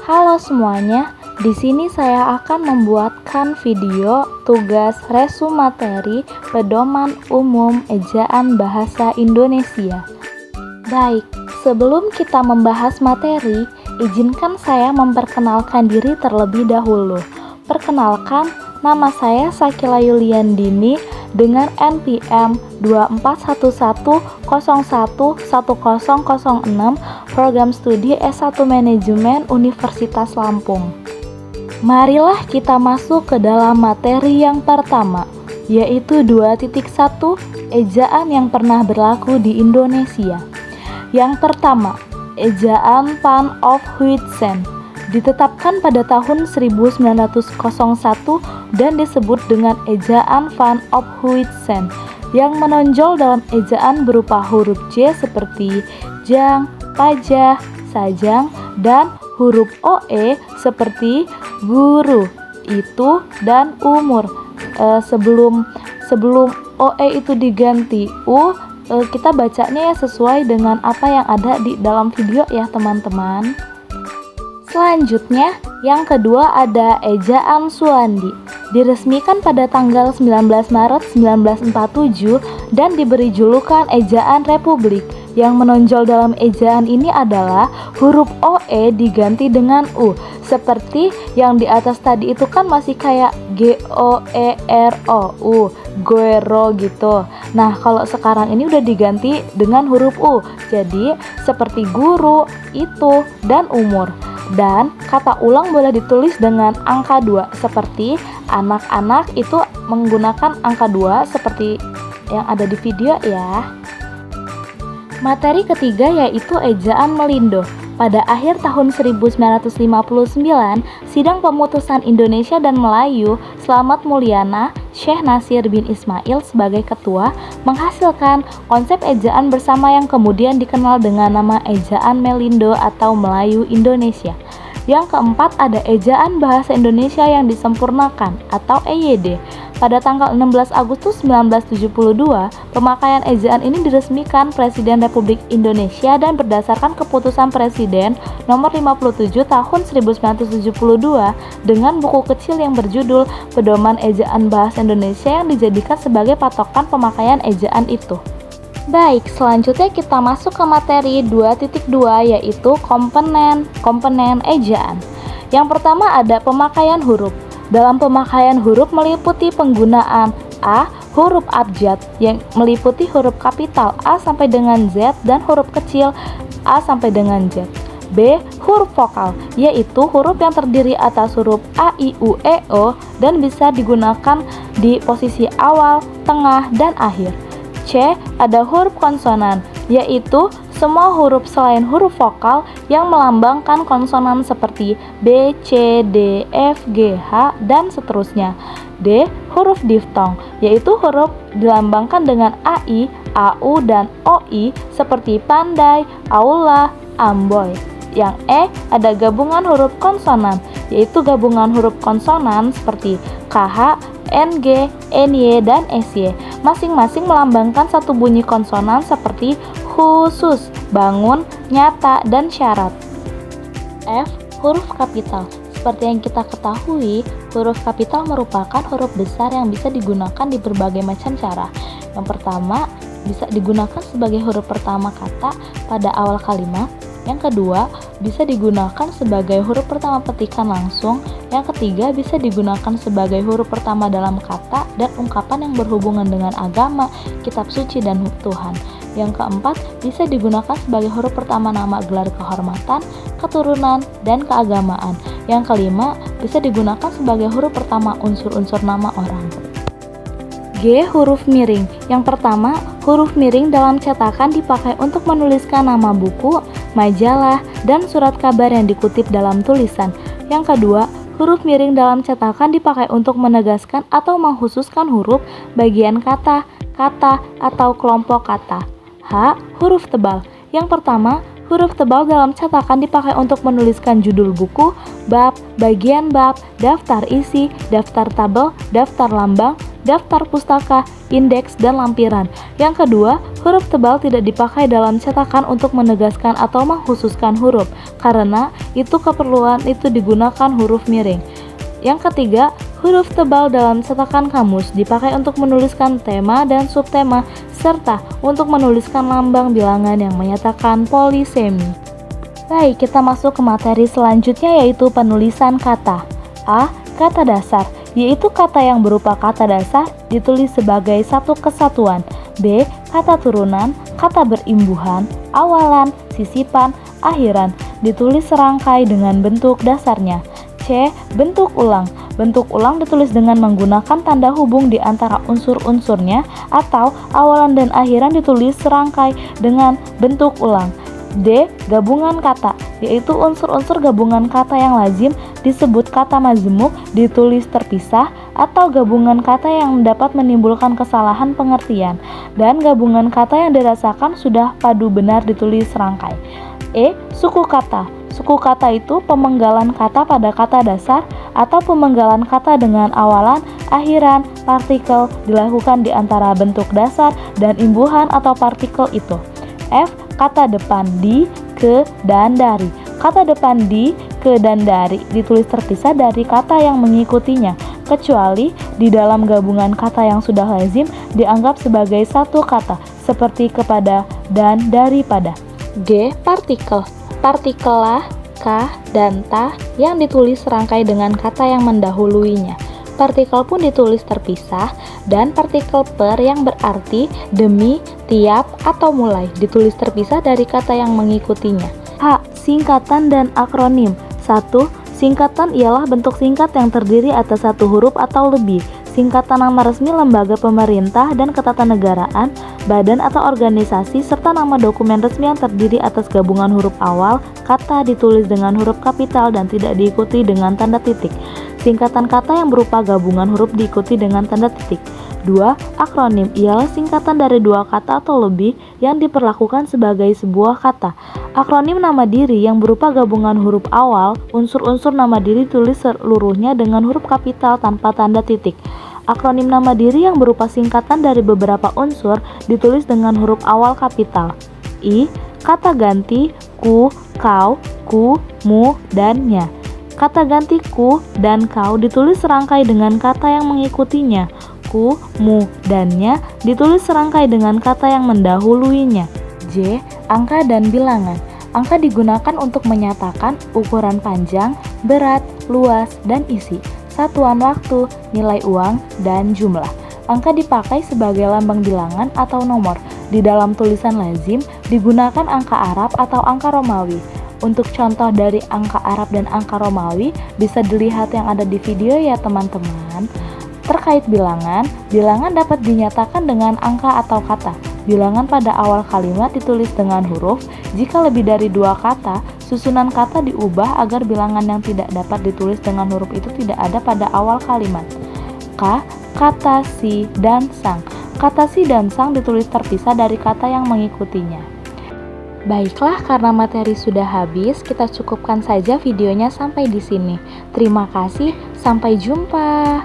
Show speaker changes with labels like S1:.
S1: Halo semuanya, di sini saya akan membuatkan video tugas resu materi pedoman umum ejaan bahasa Indonesia. Baik, sebelum kita membahas materi, izinkan saya memperkenalkan diri terlebih dahulu. Perkenalkan, nama saya Sakila Yuliandini dengan NPM 2411011006 Program Studi S1 Manajemen Universitas Lampung. Marilah kita masuk ke dalam materi yang pertama, yaitu 2.1 ejaan yang pernah berlaku di Indonesia. Yang pertama, ejaan Van of Huizen ditetapkan pada tahun 1901 dan disebut dengan ejaan Van of Huizen yang menonjol dalam ejaan berupa huruf J seperti jang, pajah, sajang, dan huruf OE seperti guru, itu, dan umur. Sebelum OE itu diganti U, kita bacanya ya sesuai dengan apa yang ada di dalam video ya teman-teman. Selanjutnya, yang kedua ada ejaan Suandi. Diresmikan pada tanggal 19 Maret 1947 dan diberi julukan ejaan Republik. Yang menonjol dalam ejaan ini adalah huruf OE diganti dengan U. Seperti yang di atas tadi itu kan masih kayak GOERO, goero gitu. Nah, kalau sekarang ini udah diganti dengan huruf U. Jadi, seperti guru, itu, dan umur. Dan kata ulang boleh ditulis dengan angka 2, seperti anak-anak itu menggunakan angka 2 seperti yang ada di video ya. Materi ketiga yaitu ejaan Melindo. Pada akhir tahun 1959, Sidang Pemutusan Indonesia dan Melayu Slamet Mulyana, Syekh Nasir bin Ismail sebagai ketua, menghasilkan konsep ejaan bersama yang kemudian dikenal dengan nama ejaan Melindo atau Melayu Indonesia. Yang keempat ada ejaan bahasa Indonesia yang disempurnakan atau EYD. Pada tanggal 16 Agustus 1972, pemakaian ejaan ini diresmikan Presiden Republik Indonesia dan berdasarkan keputusan Presiden nomor 57 tahun 1972 dengan buku kecil yang berjudul Pedoman Ejaan Bahasa Indonesia yang dijadikan sebagai patokan pemakaian ejaan itu. Baik, selanjutnya kita masuk ke materi 2.2 yaitu komponen ejaan. Yang pertama ada pemakaian huruf. Dalam pemakaian huruf meliputi penggunaan A, huruf abjad yang meliputi huruf kapital A sampai dengan Z dan huruf kecil A sampai dengan Z. B, huruf vokal, yaitu huruf yang terdiri atas huruf A, I, U, E, O dan bisa digunakan di posisi awal, tengah, dan akhir. C, ada huruf konsonan, yaitu semua huruf selain huruf vokal yang melambangkan konsonan seperti B, C, D, F, G, H, dan seterusnya. D, huruf diftong, yaitu huruf dilambangkan dengan AI, AU, dan OI seperti pandai, aula, amboy. Yang E, ada gabungan huruf konsonan, yaitu gabungan huruf konsonan seperti KH, NG, NY, dan SY. Masing-masing melambangkan satu bunyi konsonan seperti khusus, bangun, nyata, dan syarat. F, huruf kapital. Seperti yang kita ketahui, huruf kapital merupakan huruf besar yang bisa digunakan di berbagai macam cara. Yang pertama, bisa digunakan sebagai huruf pertama kata pada awal kalimat. Yang kedua, bisa digunakan sebagai huruf pertama petikan langsung. Yang ketiga, bisa digunakan sebagai huruf pertama dalam kata dan ungkapan yang berhubungan dengan agama, kitab suci, dan Tuhan. Yang keempat, bisa digunakan sebagai huruf pertama nama gelar kehormatan, keturunan, dan keagamaan. Yang kelima, bisa digunakan sebagai huruf pertama unsur-unsur nama orang. G, huruf miring. Yang pertama, huruf miring dalam cetakan dipakai untuk menuliskan nama buku, majalah, dan surat kabar yang dikutip dalam tulisan. Yang kedua, huruf miring dalam cetakan dipakai untuk menegaskan atau mengkhususkan huruf, bagian kata, atau kelompok kata. H, huruf tebal. Yang pertama, huruf tebal dalam cetakan dipakai untuk menuliskan judul buku, bab, bagian bab, daftar isi, daftar tabel, daftar lambang, daftar pustaka, indeks, dan lampiran. Yang kedua, huruf tebal tidak dipakai dalam cetakan untuk menegaskan atau mengkhususkan huruf, karena itu keperluan itu digunakan huruf miring. Yang ketiga, huruf tebal dalam cetakan kamus dipakai untuk menuliskan tema dan subtema, serta untuk menuliskan lambang bilangan yang menyatakan polisemi. Baik, kita masuk ke materi selanjutnya, yaitu penulisan kata. A. Kata dasar, yaitu kata yang berupa kata dasar ditulis sebagai satu kesatuan. B. Kata turunan, kata berimbuhan, awalan, sisipan, akhiran, ditulis serangkai dengan bentuk dasarnya. C. Bentuk ulang. Bentuk ulang ditulis dengan menggunakan tanda hubung di antara unsur-unsurnya, atau awalan dan akhiran ditulis serangkai dengan bentuk ulang. D. Gabungan kata, yaitu unsur-unsur gabungan kata yang lazim disebut kata majmuk ditulis terpisah, atau gabungan kata yang dapat menimbulkan kesalahan pengertian, dan gabungan kata yang dirasakan sudah padu benar ditulis serangkai. E. Suku kata. Suku kata itu pemenggalan kata pada kata dasar atau pemenggalan kata dengan awalan, akhiran, partikel dilakukan di antara bentuk dasar dan imbuhan atau partikel itu. F. Kata depan di, ke, dan dari. Kata depan di, ke, dan dari ditulis terpisah dari kata yang mengikutinya, kecuali di dalam gabungan kata yang sudah lazim dianggap sebagai satu kata, seperti kepada dan daripada. G. Partikel. Partikel lah, kah, dan tah yang ditulis serangkai dengan kata yang mendahuluinya. Partikel pun ditulis terpisah, dan partikel per yang berarti demi, tiap, atau mulai ditulis terpisah dari kata yang mengikutinya. H. Singkatan dan akronim. 1. Singkatan ialah bentuk singkat yang terdiri atas satu huruf atau lebih. Singkatan nama resmi lembaga pemerintah dan ketatanegaraan, badan atau organisasi, serta nama dokumen resmi yang terdiri atas gabungan huruf awal kata ditulis dengan huruf kapital dan tidak diikuti dengan tanda titik. Singkatan kata yang berupa gabungan huruf diikuti dengan tanda titik. 2. Akronim ialah singkatan dari dua kata atau lebih yang diperlakukan sebagai sebuah kata. Akronim nama diri yang berupa gabungan huruf awal, unsur-unsur nama diri ditulis seluruhnya dengan huruf kapital tanpa tanda titik. Akronim nama diri yang berupa singkatan dari beberapa unsur ditulis dengan huruf awal kapital. I. Kata ganti ku, kau, ku, mu, dan nya. Kata ganti ku dan kau ditulis serangkai dengan kata yang mengikutinya. Ku, mu, dan nya ditulis serangkai dengan kata yang mendahuluinya. J. Angka dan bilangan. Angka digunakan untuk menyatakan ukuran panjang, berat, luas, dan isi, satuan waktu, nilai uang, dan jumlah. Angka dipakai sebagai lambang bilangan atau nomor. Di dalam tulisan lazim digunakan angka Arab atau angka Romawi. Untuk contoh dari angka Arab dan angka Romawi bisa dilihat yang ada di video ya teman-teman. Terkait bilangan, bilangan dapat dinyatakan dengan angka atau kata. Bilangan pada awal kalimat ditulis dengan huruf. Jika lebih dari dua kata, susunan kata diubah agar bilangan yang tidak dapat ditulis dengan huruf itu tidak ada pada awal kalimat. K. Kata si dan sang. Kata si dan sang ditulis terpisah dari kata yang mengikutinya. Baiklah, karena materi sudah habis, kita cukupkan saja videonya sampai di sini. Terima kasih, sampai jumpa.